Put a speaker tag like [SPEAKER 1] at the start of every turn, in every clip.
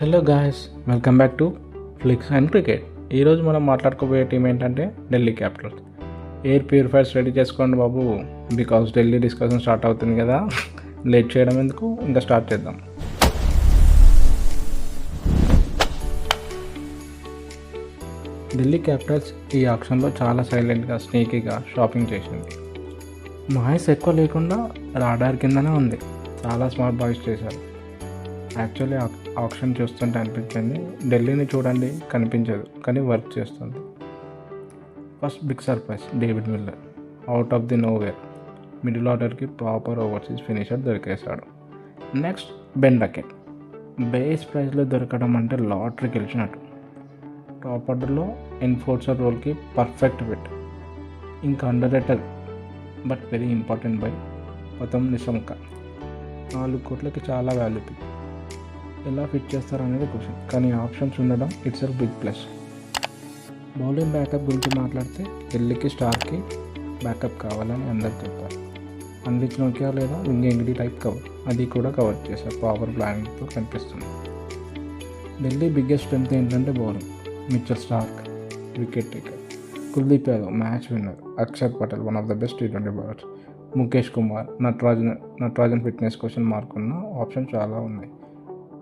[SPEAKER 1] Hello guys, welcome back to Flicks and cricket. ఈరోజు మనం మాట్లాడుకోబోయే టీం ఏంటంటే Delhi Capitals. Air purifiers ready చేసుకోండి బాబు, బికాస్ ఢిల్లీ డిస్కషన్ స్టార్ట్ అవుతుంది కదా. లేట్ చేయడం ఎందుకు, ఇంకా స్టార్ట్ చేద్దాం. ఢిల్లీ క్యాపిటల్స్ ఈ ఆక్షన్లో చాలా సైలెంట్గా స్నేకీగా షాపింగ్ చేసింది. నాయిస్ ఎక్కువ లేకుండా రాడార్ కిందనే ఉంది. చాలా స్మార్ట్ బాయ్స్ చేశారు. యాక్చువల్లీ ఆప్షన్ చూస్తుంటే అనిపించింది, ఢిల్లీని చూడండి కనిపించదు కానీ వర్క్ చేస్తుంది. First big surprise, David Miller out of the nowhere middle ఆర్డర్కి ప్రాపర్ ఓవర్సీస్ ఫినిషర్ దొరికేశాడు. నెక్స్ట్ బెన్ డకెట్, బేస్ ప్రైస్లో దొరకడం అంటే లాటరీ గెలిచినట్టు. టాప్ ఆర్డర్లో ఎన్ఫోర్సర్ రోల్కి పర్ఫెక్ట్ ఫిట్. ఇంకా underrated but very important buy Pathum Nissanka, 4 కోట్లకి చాలా వాల్యూబుల్. ఎలా ఫిట్ చేస్తారు అనేది క్వశ్చన్, కానీ ఆప్షన్స్ ఉండడం it's a big plus. Bowling backup గురించి మాట్లాడితే ఢిల్లీకి స్టార్కి బ్యాకప్ కావాలని అందరు చెప్పారు. అన్రిచ్ నోకియా లేదా వింగ్ టైప్ కవర్, అది కూడా కవర్ చేశారు. పవర్ ప్లానింగ్తో కనిపిస్తుంది. ఢిల్లీ బిగ్గెస్ట్ స్ట్రెంత్ ఏంటంటే bowling. Mitchell Starc wicket taker, Kuldeep Yadav match winner, Axar Patel one of the best T20 bowlers, Mukesh Kumar, Natarajan fitness question mark ఉన్న ఆప్షన్ చాలా ఉన్నాయి.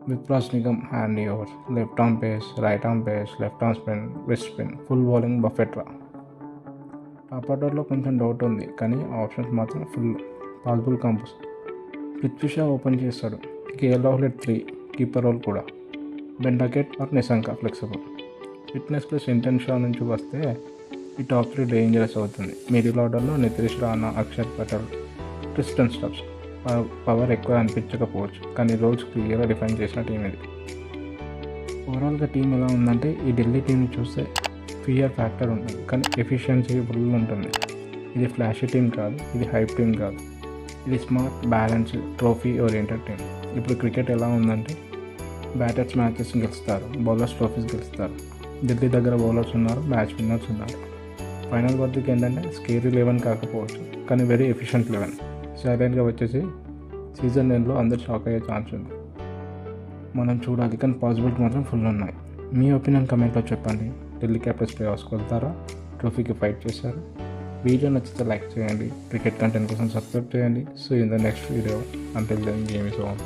[SPEAKER 1] Vipraj Nigam hand overs, left arm pace, right arm pace, left arm spin, wrist spin, full bowling బఫెట్రా. Top ఆర్డర్లో కొంచెం doubt ఉంది, కానీ options మాత్రం full. Possible combos, Prithvi Shaw open చేస్తాడు, కేఎల్ రాహుల్ 3 కీపర్ రోల్ కూడా. Ben Duckett or Nissanka flexible. Fitness plus intent Shaw నుంచి వస్తే ఈ టాప్ 3 డేంజరస్ అవుతుంది. మిడిల్ ఆర్డర్లో Nitish Rana, Axar Patel, Tristan Stubbs. Power ఎక్కువ అనిపించకపోవచ్చు, కానీ రోల్స్ క్లియర్గా డిఫైన్ చేసిన టీం ఇది. ఓవరాల్గా టీం ఎలా ఉందంటే, ఈ ఢిల్లీ టీంని చూస్తే ఫియర్ ఫ్యాక్టర్ ఉంటుంది, కానీ ఎఫిషియన్సీ ఫుల్ ఉంటుంది. ఇది ఫ్లాషీ టీం కాదు, ఇది హైప్ టీం కాదు, ఇది smart balance trophy oriented team. ఇప్పుడు క్రికెట్ ఎలా ఉందంటే, బ్యాటర్స్ మ్యాచెస్ గెలుస్తారు, బౌలర్స్ ట్రోఫీస్ గెలుస్తారు. ఢిల్లీ దగ్గర బౌలర్స్ ఉన్నారు, మ్యాచ్ విన్నర్స్ ఉన్నారు. ఫైనల్ వరకు ఏంటంటే స్కేరీ 11 కాకపోవచ్చు, కానీ వెరీ ఎఫిషియెంట్ 11. సైలెంట్గా వచ్చేసి సీజన్ ఎండ్లో అందరు షాక్ అయ్యే ఛాన్స్ ఉంది. మనం చూడాలి, కానీ పాసిబిలిటీ మాత్రం ఫుల్ ఉన్నాయి. మీ ఒపీనియన్ కమెంట్లో చెప్పండి. ఢిల్లీ క్యాపిటల్స్ ప్లే ఆఫ్స్కి వెళ్తారా, ట్రోఫీకి ఫైట్ చేశారు? వీడియో నచ్చితే లైక్ చేయండి, క్రికెట్ కంటెంట్ కోసం సబ్స్క్రైబ్ చేయండి. So in the next video, until then game is on.